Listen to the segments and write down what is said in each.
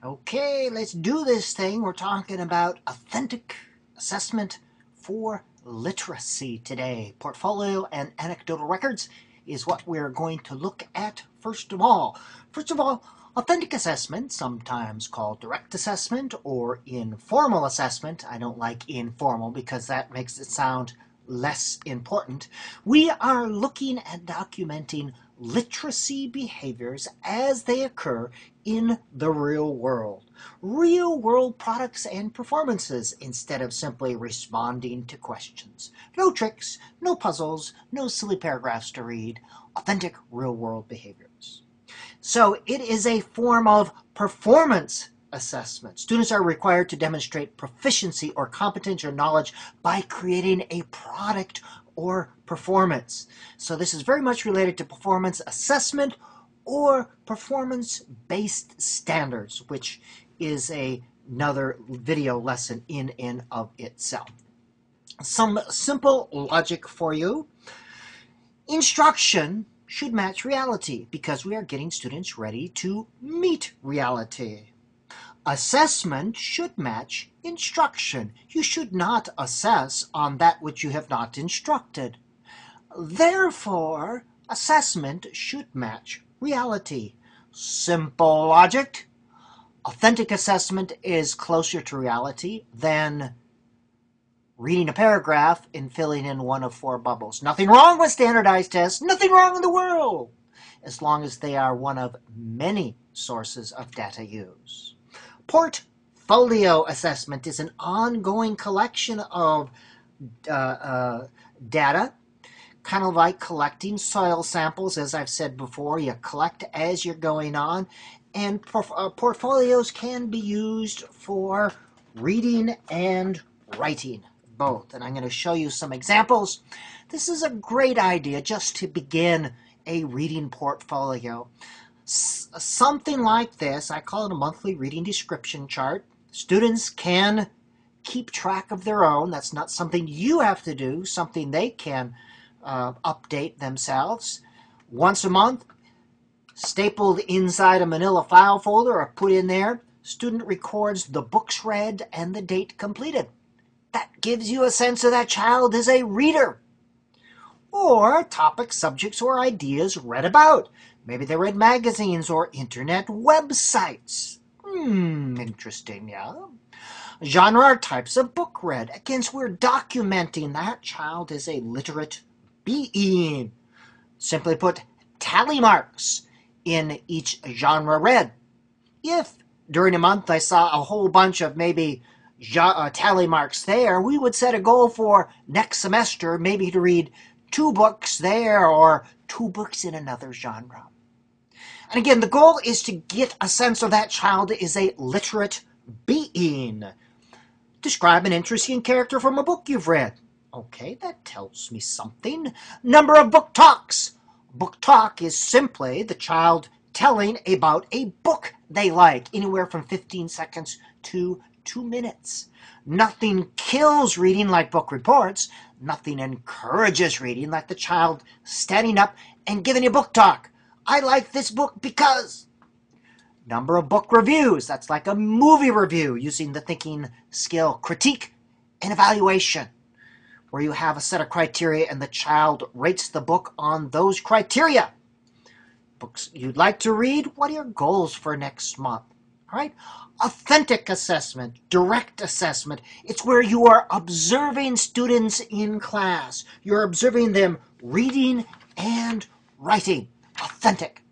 Okay, let's do this thing. We're talking about authentic assessment for literacy today. Portfolio and anecdotal records is what we're going to look at first of all. First of all, authentic assessment, sometimes called direct assessment or informal assessment. I don't like informal because that makes it sound less important. We are looking at documenting literacy behaviors as they occur in the real world. Real world products and performances instead of simply responding to questions. No tricks, no puzzles, no silly paragraphs to read. Authentic real world behaviors. So it is a form of performance assessment. Students are required to demonstrate proficiency or competence or knowledge by creating a product or performance. So this is very much related to performance assessment or performance-based standards, which is another video lesson in and of itself. Some simple logic for you. Instruction should match reality because we are getting students ready to meet reality. Assessment should match instruction. You should not assess on that which you have not instructed. Therefore, assessment should match reality. Simple logic. Authentic assessment is closer to reality than reading a paragraph and filling in one of 4 bubbles. Nothing wrong with standardized tests, nothing wrong in the world, as long as they are one of many sources of data use. Portfolio assessment is an ongoing collection of data, kind of like collecting soil samples. As I've said before, you collect as you're going on, and portfolios can be used for reading and writing, both. And I'm going to show you some examples. This is a great idea just to begin a reading portfolio. Something like this, I call it a monthly reading description chart. Students can keep track of their own. That's not something you have to do, something they can update themselves. Once a month, stapled inside a manila file folder or put in there, student records the books read and the date completed. That gives you a sense of that child is a reader. Or topics, subjects, or ideas read about. Maybe they read magazines or internet websites. Interesting, yeah. Genre or types of book read. Again, so we're documenting that child is a literate being. Simply put, tally marks in each genre read. If during a month I saw a whole bunch of maybe tally marks there, we would set a goal for next semester maybe to read 2 books there or 2 books in another genre. And again, the goal is to get a sense of that child is a literate being. Describe an interesting character from a book you've read. Okay, that tells me something. Number of book talks. Book talk is simply the child telling about a book they like, anywhere from 15 seconds to 2 minutes. Nothing kills reading like book reports. Nothing encourages reading like the child standing up and giving a book talk. I like this book because. Number of book reviews. That's like a movie review using the thinking skill. Critique and evaluation, where you have a set of criteria and the child rates the book on those criteria. Books you'd like to read. What are your goals for next month? All right? Authentic assessment, direct assessment. It's where you are observing students in class. You're observing them reading and writing. Authentic.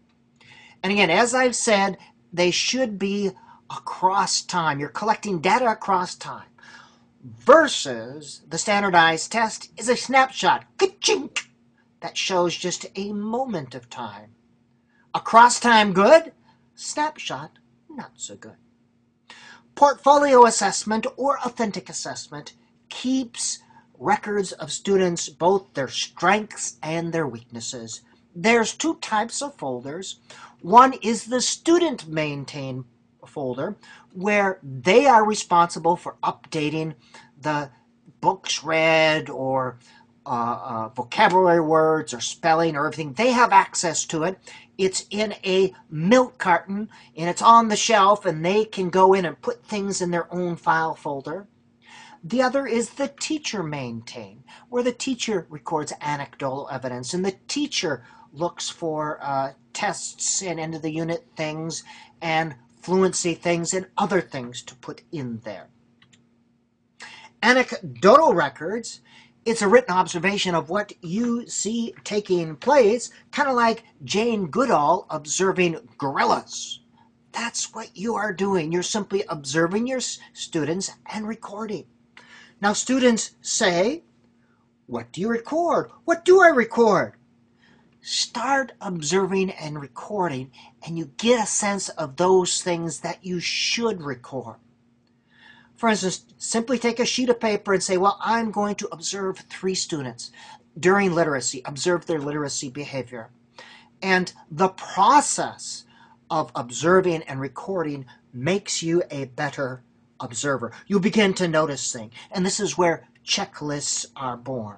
And again, as I've said, they should be across time. You're collecting data across time. Versus the standardized test is a snapshot. Ka-chink! That shows just a moment of time. Across time, good. Snapshot, not so good. Portfolio assessment or authentic assessment keeps records of students, both their strengths and their weaknesses. There's 2 types of folders. One is the student maintained folder, where they are responsible for updating the books read or vocabulary words or spelling or everything. They have access to it. It's in a milk carton, and it's on the shelf, and they can go in and put things in their own file folder. The other is the teacher maintain, where the teacher records anecdotal evidence, and the teacher looks for tests and end of the unit things and fluency things and other things to put in there. Anecdotal records, it's a written observation of what you see taking place, kind of like Jane Goodall observing gorillas. That's what you are doing. You're simply observing your students and recording. Now students say, what do you record? What do I record? Start observing and recording, and you get a sense of those things that you should record. For instance, simply take a sheet of paper and say, well, I'm going to observe 3 students during literacy, observe their literacy behavior. And the process of observing and recording makes you a better observer. You begin to notice things, and this is where checklists are born.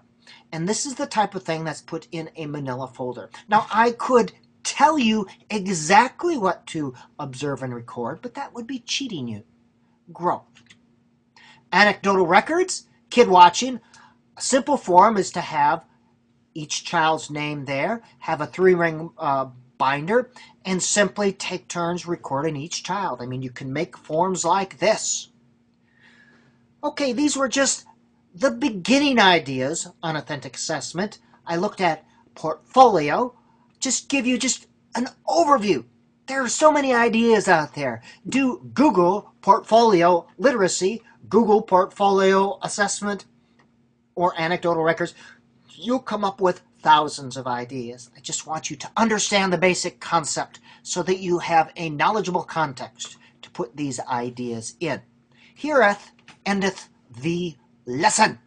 And this is the type of thing that's put in a manila folder. Now, I could tell you exactly what to observe and record, but that would be cheating you. Growth. Anecdotal records, kid watching. A simple form is to have each child's name there, have a 3-ring binder, and simply take turns recording each child. I mean, you can make forms like this. Okay, these were just the beginning ideas on authentic assessment. I looked at portfolio, just give you just an overview. There are so many ideas out there. Do Google portfolio literacy, Google portfolio assessment, or anecdotal records. You'll come up with thousands of ideas. I just want you to understand the basic concept so that you have a knowledgeable context to put these ideas in. Here endeth the lesson.